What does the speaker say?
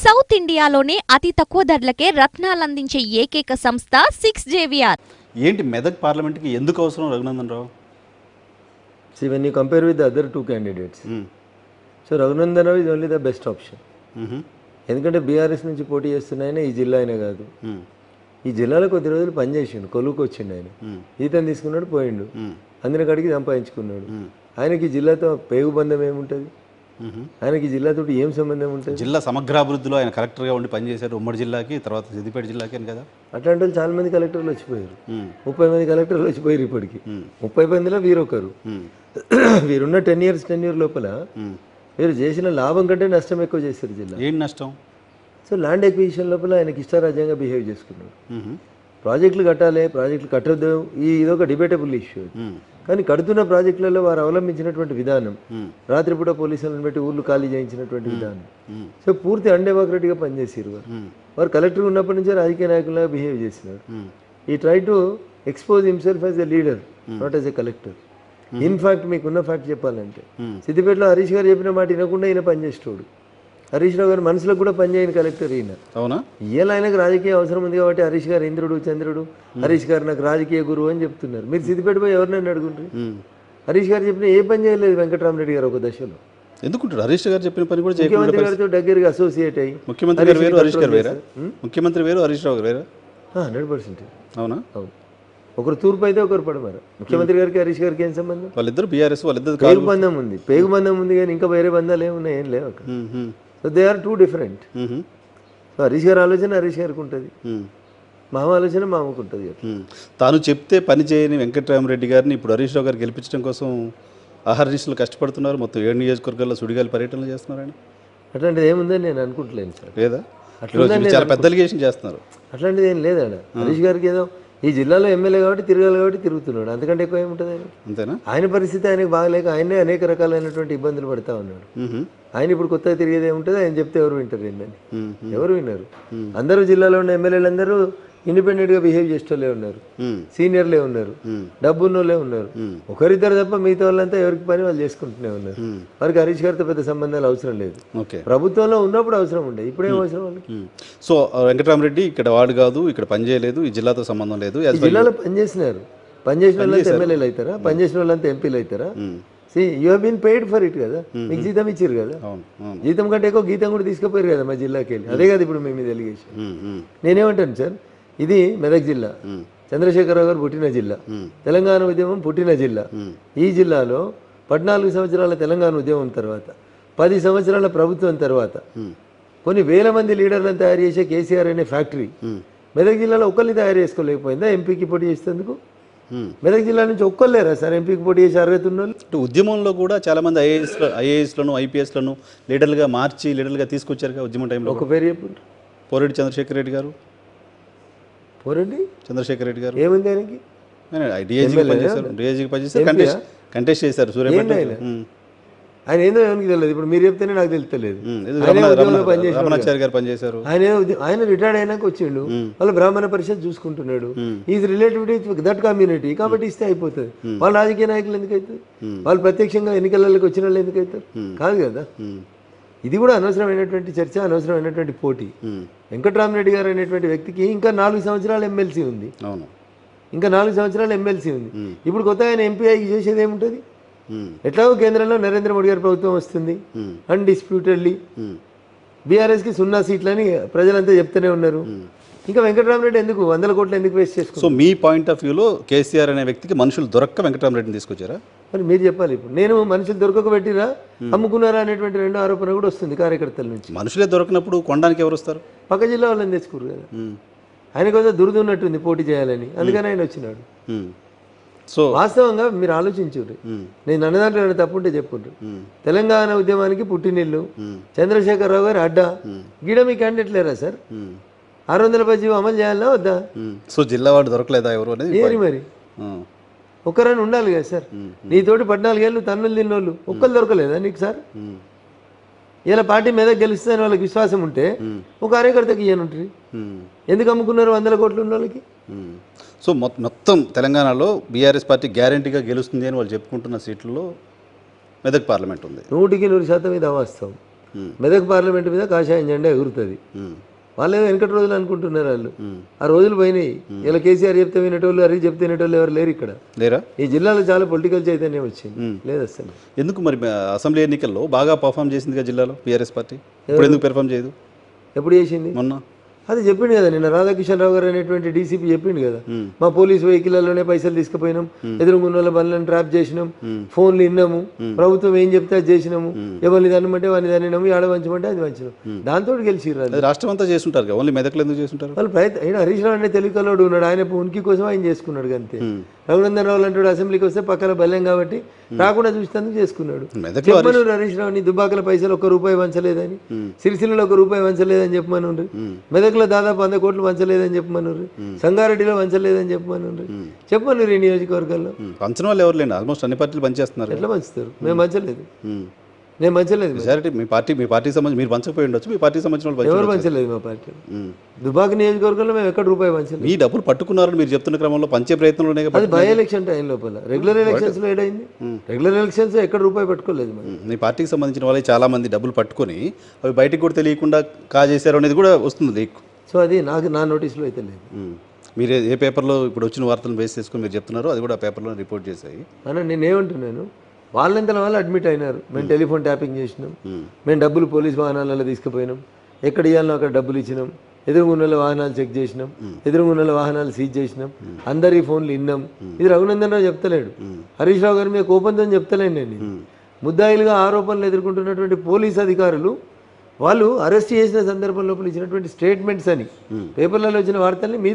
South ఇండియాలోనే అతి తక్కువ ధరలకే రత్నాలందించే ఏకైక సంస్థ 6JVR. ఏంటి మెదక్ పార్లమెంట్కి ఎందుకు అవసరం Raghunandan Rao? See, when you compare with the other two candidates, so Raghunandan Rao is only the best option. ఎందుకంటే బీఆర్ఎస్ నుంచి పోటీ చేస్తున్నాయని ఈ జిల్లా అయినా కాదు, ఈ జిల్లాలో కొద్ది రోజులు పనిచేసిండు, కొలువుకు వచ్చిండు, ఆయన ఈతను తీసుకున్నాడు, పోయిండు, అందరి కాడికి సంపాదించుకున్నాడు. ఆయనకి జిల్లాతో పేగు బంధం ఏముంటుంది? ఆయనకి జిల్లాతో ఏం సంబంధం ఉంటుంది? జిల్లా సమగ్రాభివృద్ధిలో ఆయన కలెక్టర్గా ఉండి పనిచేశారు ఉమ్మడి జిల్లాకి, తర్వాత సిద్దిపేట జిల్లాకి అని కదా. అట్లాంటి వాళ్ళు చాలా మంది కలెక్టర్లు వచ్చిపోయారు, 30 మంది కలెక్టర్లు వచ్చిపోయారు. ఇప్పటికి 30 మందిలో వీరొకరు. వీరున్న 10 years టెన్యూర్ లోపల వీరు చేసిన లాభం కంటే నష్టం ఎక్కువ చేశారు జిల్లా. ఏం నష్టం? సో ల్యాండ్ ఎక్విజిషన్ లోపల ఆయనకి ఇష్టారాజ్యంగా బిహేవ్ చేసుకున్నాడు. ప్రాజెక్టులు కట్టాలి, ప్రాజెక్టులు కట్టద్దు, ఇదొక డిబేటబుల్ ఇష్యూ. కానీ కడుతున్న ప్రాజెక్టులలో వారు అవలంబించినటువంటి విధానం, రాత్రిపూట పోలీసులను పెట్టి ఊర్లు ఖాళీ చేయించినటువంటి విధానం, సో పూర్తి అన్డెమోక్రటిక్గా పనిచేసారు. వారు కలెక్టర్ ఉన్నప్పటి నుంచే రాజకీయ నాయకులుగా బిహేవ్ చేసినారు. ఈ try to expose himself as a leader, not as a collector. In fact మీకున్న ఫ్యాక్ట్ చెప్పాలంటే, సిద్దిపేటలో హరీష్ గారు చెప్పిన మాట వినకుండా ఈయన పనిచేసేవాడు. హరీష్ రావు గారు మనసులో కూడా పనిచేయని కలెక్టర్ ఈయన. అవునా? ఇవాళ ఆయనకు రాజకీయ అవసరం ఉంది కాబట్టి హరీష్ గారు ఇంద్రుడు చంద్రుడు, హరీష్ గారు నాకు రాజకీయ గురువు అని చెప్తున్నారు. మీరు సిద్దిపేట పోయి ఎవరినైనా అడుగుంటారు, హరీష్ గారు చెప్పిన ఏ పని చేయలేదు వెంకటరామరెడ్డి గారు ఒక దశలో. ఎందుకుంటారు? హరీష్ గారు చెప్పిన పని కూడా ముఖ్యమంత్రి గారితో దగ్గరగా అసోసియేట్ అయ్యి, ముఖ్యమంత్రి గారు వేరు, హరీష్ గారు వేరా? ముఖ్యమంత్రి వేరు, హరీష్ రావు వేరా? 100%. అవునా? అవును. ఒకరు తూర్పు అయితే ఒకరు పడమర. ముఖ్యమంత్రి గారికి హరీష్ గారికి ఏం సంబంధం? వాళ్ళిద్దరు బీఆర్ఎస్, వాళ్ళిద్దరు పేగు బంధం ఉంది, పేగు బంధం ఉంది, కానీ ఇంకా వేరే బంధాలు ఏమున్నాయి? ఏం లేవు అక్కడ. So they are two different. So Harish గారి ఆలోచన హరీష్ గారికి ఉంటుంది, మామ ఆలోచన మామకు ఉంటుంది. తాను చెప్తే పని చేయని వెంకటరామరెడ్డి గారిని ఇప్పుడు హరీష్ రావు గారు గెలిపించడం కోసం అహర్నిశలు కష్టపడుతున్నారు. మొత్తం 7 నియోజకవర్గాల్లో సుడిగాలి పర్యటనలు చేస్తున్నారని. అట్లాంటిది ఏముందని నేను అనుకుంటలేను సార్. లేదా? చాలా పెద్ద అలిగేషన్ చేస్తున్నారు. అట్లాంటిది ఏం లేదండి. హరీష్ గారికి ఏదో ఈ జిల్లాలో ఎమ్మెల్యే కాబట్టి తిరగాలి కాబట్టి తిరుగుతున్నాడు, అంతకంటే ఎక్కువ ఏముంటుంది ఆయన? అంతేనా? ఆయన పరిస్థితి ఆయనకు బాగలేక ఆయనే అనేక రకాలైనటువంటి ఇబ్బందులు పడతా ఉన్నాడు. ఆయన ఇప్పుడు కొత్తగా తిరిగేది ఏముంటుంది? ఆయన చెప్తే ఎవరు వింటారు? ఏంటని ఎవరు విన్నారు? అందరూ జిల్లాలో ఉన్న ఎమ్మెల్యేలు అందరూ ఇండిపెండెంట్గా బిహేవ్ చేసేటోళ్ళే ఉన్నారు, సీనియర్లే ఉన్నారు, డబ్బు ఉన్నోళ్ళే ఉన్నారు. ఒకరిద్దరు తప్ప మిగతా వాళ్ళంతా ఎవరికి పని వాళ్ళు చేసుకుంటూనే ఉన్నారు. వారికి హరీష్ గారితో పెద్ద సంబంధాలు అవసరం లేదు. ప్రభుత్వంలో ఉన్నప్పుడు అవసరం ఉండే, ఇప్పుడేం అవసరం వాళ్ళకి? సో వెంకటరామరెడ్డి ఇక్కడ వాడు కాదు, ఇక్కడ పని చేయలేదు, ఈ జిల్లాతో సంబంధం లేదు. ఈ జిల్లాలో పనిచేసినారు, పనిచేసిన వాళ్ళంతా ఎమ్మెల్యేలు అవుతారా? పనిచేసిన వాళ్ళంతా ఎంపీలు అవుతారా? You have been paid for it కదా, మీకు జీతం ఇచ్చారు కదా. జీతం కంటే ఎక్కువ గీతం కూడా తీసుకుపోయారు కదా మా జిల్లాకి వెళ్ళి. అదే కదా ఇప్పుడు మేము ఎలిగేషన్. నేనేమంటాను సార్, ఇది మెదక్ జిల్లా, చంద్రశేఖరరావు గారు పుట్టిన జిల్లా, తెలంగాణ ఉద్యమం పుట్టిన జిల్లా. ఈ జిల్లాలో 14 సంవత్సరాల తెలంగాణ ఉద్యమం తర్వాత, 10 సంవత్సరాల ప్రభుత్వం తర్వాత కొన్ని వేల మంది లీడర్లను తయారు చేసే కేసీఆర్ అనే ఫ్యాక్టరీ మెదక్ జిల్లాలో ఒక్కరిని తయారు చేసుకోలేకపోయిందా? ఎంపీకి పోటీ చేసేందుకు మెదక్ జిల్లా నుంచి ఒక్కలేరా సార్ ఎంపీకి పోటీ చేసే అర్హత ఉన్న వాళ్ళు? ఉద్యమంలో కూడా చాలా మంది ఐఏఎస్లను ఐపీఎస్లను లీడర్లుగా మార్చి లీడర్లుగా తీసుకొచ్చారు కదా ఉద్యమం టైంలో. ఒక పేరు చెప్పండి. పోరెడ్డి చంద్రశేఖర్ రెడ్డి గారు. పోరెడ్డి చంద్రశేఖర్ రెడ్డి గారు ఏముంది ఆయనకి? డిఐజీకి పనిచేశారు, కంటెస్ట్ చేశారు సూర్యాపేట. ఆయన ఏందో ఎవరికి తెలియదు, ఇప్పుడు మీరు చెప్తేనే నాకు తెలుస్తలేదు. రమణాచారి గారు పనిచేశారు. ఆయన రిటైర్డ్ అయినాక వచ్చిండు, వాళ్ళ బ్రాహ్మణ పరిషత్ చూసుకుంటున్నాడు. ఈజ్ రిలేటివిటీ దట్ కమ్యూనిటీ, కాబట్టి ఇస్తే అయిపోతుంది. వాళ్ళ రాజకీయ నాయకులు ఎందుకు అవుతారు? వాళ్ళు ప్రత్యక్షంగా ఎన్నికలకి వచ్చిన వాళ్ళు ఎందుకు అవుతారు? కాదు కదా. ఇది కూడా అనవసరమైనటువంటి చర్చ, అనవసరమైనటువంటి పోటీ. వెంకటరామరెడ్డి గారు అనేటువంటి వ్యక్తికి ఇంకా 4 సంవత్సరాలు ఎమ్మెల్సీ ఉంది, ఇంకా 4 సంవత్సరాలు ఎమ్మెల్సీ ఉంది. ఇప్పుడు కొత్త ఆయన ఎంపీ అయ్యి చేసేది ఏముంటుంది? ఎట్లాగో కేంద్రంలో నరేంద్ర మోడీ గారి ప్రభుత్వం వస్తుంది అన్డిస్ప్యూటెడ్లీ. బీఆర్ఎస్కి 0 సీట్లని ప్రజలంతా చెప్తూనే ఉన్నారు. ఇంకా వెంకటరామరెడ్డి ఎందుకు 100 కోట్లు ఎందుకు వేస్ట్ చేసుకో? సో మీ పాయింట్ ఆఫ్ వ్యూలో కేసీఆర్ అనే వ్యక్తికి మనుషులు దొరక్క వెంకటరామరెడ్డిని తీసుకొచ్చారా? మరి మీరు చెప్పాలి. ఇప్పుడు నేను మనుషులు దొరకక పెట్టిరా, అమ్ముకున్నారా అనేటువంటి 2వ ఆరోపణ కూడా వస్తుంది కార్యకర్తల నుంచి. మనుషులే దొరకనప్పుడు కొనడానికి ఎవరు వస్తారు? పక్క జిల్లా వాళ్ళని తెచ్చుకోరు కదా. ఆయన కొంత దురద ఉన్నట్టుంది పోటీ చేయాలని, అందుకని ఆయన వచ్చినాడు. సో వాస్తవంగా మీరు ఆలోచించుర్రి, నేను అన్న దాంట్లో ఏమైనా తప్పుంటే చెప్పుండ్రు. తెలంగాణ ఉద్యమానికి పుట్టినిల్లు చంద్రశేఖరరావు గారు అడ్డా, గిడ మీ క్యాండిడేట్ లేరా సార్? 610 అమలు చేయాలన్నా వద్దా? సో జిల్లా వాడు దొరకలేదా ఎవరు అనేది? ఏరి మరి ఒక్కరని ఉండాలి కదా సార్. నీతోటి 14 ఏళ్ళు తన్నులు తిన్నోళ్ళు ఒక్కరు దొరకలేదా నీకు సార్? ఇలా పార్టీ మీద గెలుస్తుందని వాళ్ళకి విశ్వాసం ఉంటే ఒక కార్యకర్తకి ఇయ్యనుంటుంది. ఎందుకు అమ్ముకున్నారు 100 కోట్లు ఉన్న వాళ్ళకి? సో మొత్తం తెలంగాణలో బీఆర్ఎస్ పార్టీ గ్యారంటీగా గెలుస్తుంది అని వాళ్ళు చెప్పుకుంటున్న సీట్లలో మెదక్ పార్లమెంట్ ఉంది. 100% ఇది అవాస్తవం. మెదక్ పార్లమెంట్ మీద కాషాయం జెండా ఎగురుతుంది. వాళ్ళు వెనకటి రోజులు అనుకుంటున్నారు వాళ్ళు. ఆ రోజులు పోయినాయి. ఇలా కేసీఆర్ చెప్తే వినేటోళ్ళు, హరి చెప్తే వినేటోళ్ళు ఎవరు లేరు ఇక్కడ. లేరా? ఈ జిల్లాలో చాలా పొలిటికల్ చైతన్యం వచ్చింది. లేదు అసలు. ఎందుకు మరి అసెంబ్లీ ఎన్నికల్లో బాగా పర్ఫామ్ చేసింది కదా జిల్లాలో బీఆర్ఎస్ పార్టీ, ఇప్పుడు ఎందుకు పెర్ఫామ్ చేయదు? ఎప్పుడు చేసింది? మొన్న అది చెప్పిండు కదా నిన్న రాధాకిషన్ రావు గారు అనేటువంటి డీసీపీ చెప్పిండు కదా, మా పోలీస్ వెహికల్లోనే పైసలు తీసుకుపోయినాం, ఎదురుగున్న వాళ్ళ బండ్లను ట్రాప్ చేసినాం, ఫోన్లు విన్నాము, ప్రభుత్వం ఏం చెప్తే అది చేసినాము, ఎవరిని దానమంటే వాడిని దానినాము, ఆడ వంచమంటే అది వంచినాం, దాంతో గెలిచిర్రు. రాష్ట్రం అంతా చేస్తుంటారు కదా, ఓన్లీ మెదక్లు ఎందుకు చేస్తుంటారు వాళ్ళు ప్రయత్నం. హరీష్ రావు అనే తెలుగులోడు ఉన్నాడు, ఆయన ఉనికి కోసం ఆయన చేసుకున్నాడు అంతే. రఘునందన్ రావు అంటాడు అసెంబ్లీకి వస్తే పక్కన బల్యం కాబట్టి రాకుండా చూసేందుకు చేసుకున్నాడు. చెప్పమను హరీష్ రావుని దుబ్బాకల పైసలు ₹1 వంచలేదని, సిరిసిల్లలో ₹1 వంచలేదని చెప్పమను, మెదక్లో దాదాపు 100 కోట్లు వంచలేదని చెప్పమను, సంగారెడ్డిలో వంచలేదని చెప్పమను ఈ నియోజకవర్గాల్లో. పంచడం వాళ్ళు ఎవరు లేండి, ఆల్మోస్ట్ అన్ని పార్టీలు పనిచేస్తున్నారు. ఎట్లా పంచుతారు? మేము పంచలేదు, నేను పంచలేదు. మెజారిటీ మీ పార్టీ సంబంధించి మీరు పంచకపోయి ఉండొచ్చు, మీ పార్టీ సంబంధించిన వాళ్ళు ఎవరు పంచలేదు మా పార్టీ. దుబాక నియోజకవర్గంలో మేము ఎక్కడ ₹1 పంచలేదు. మీ డబ్బులు పట్టుకున్నారని మీరు చెప్తున్న క్రమంలో పంచే ప్రయత్నంలోనే అది బై ఎలక్షన్ టైం లోపల. రెగ్యులర్ ఎలక్షన్స్ లో ఏడైంది? రెగ్యులర్ ఎలక్షన్స్ ఎక్కడ ₹1 పట్టుకోలేదు. మీ పార్టీకి సంబంధించిన వాళ్ళే చాలా మంది డబ్బులు పట్టుకొని అవి బయటికి కూడా తెలియకుండా కాజేశారు అనేది కూడా వస్తుంది. సో అది నా నోటీసులో అయితే లేదు. మీరు ఏ పేపర్లో ఇప్పుడు వచ్చిన వార్తలను బేస్ చేసుకుని మీరు చెప్తున్నారో అది కూడా ఆ పేపర్లో రిపోర్ట్ చేశాయి అన్న. నేనేమంటున్నాను, వాళ్ళంతలో వాళ్ళు అడ్మిట్ అయినారు, మేము టెలిఫోన్ ట్యాపింగ్ చేసినాం, మేము డబ్బులు పోలీస్ వాహనాలలో తీసుకుపోయినాం, ఎక్కడ ఇవ్వాలనో అక్కడ డబ్బులు ఇచ్చినాం, ఎదురుగున్నెల వాహనాలు చెక్ చేసినాం, ఎదురుగున్నెల వాహనాలు సీజ్ చేసినాం, అందరి ఫోన్లు విన్నాం. ఇది రఘునందన్ రావు చెప్తలేడు, హరీష్ రావు గారి మీద కోపంతో చెప్తలేను నేను. ముద్దాయిలుగా ఆరోపణలు ఎదుర్కొంటున్నటువంటి పోలీస్ అధికారులు వాళ్ళు అరెస్ట్ చేసిన సందర్భం లోపల ఇచ్చినటువంటి స్టేట్మెంట్స్ అని పేపర్లలో వచ్చిన వార్తల్ని మీ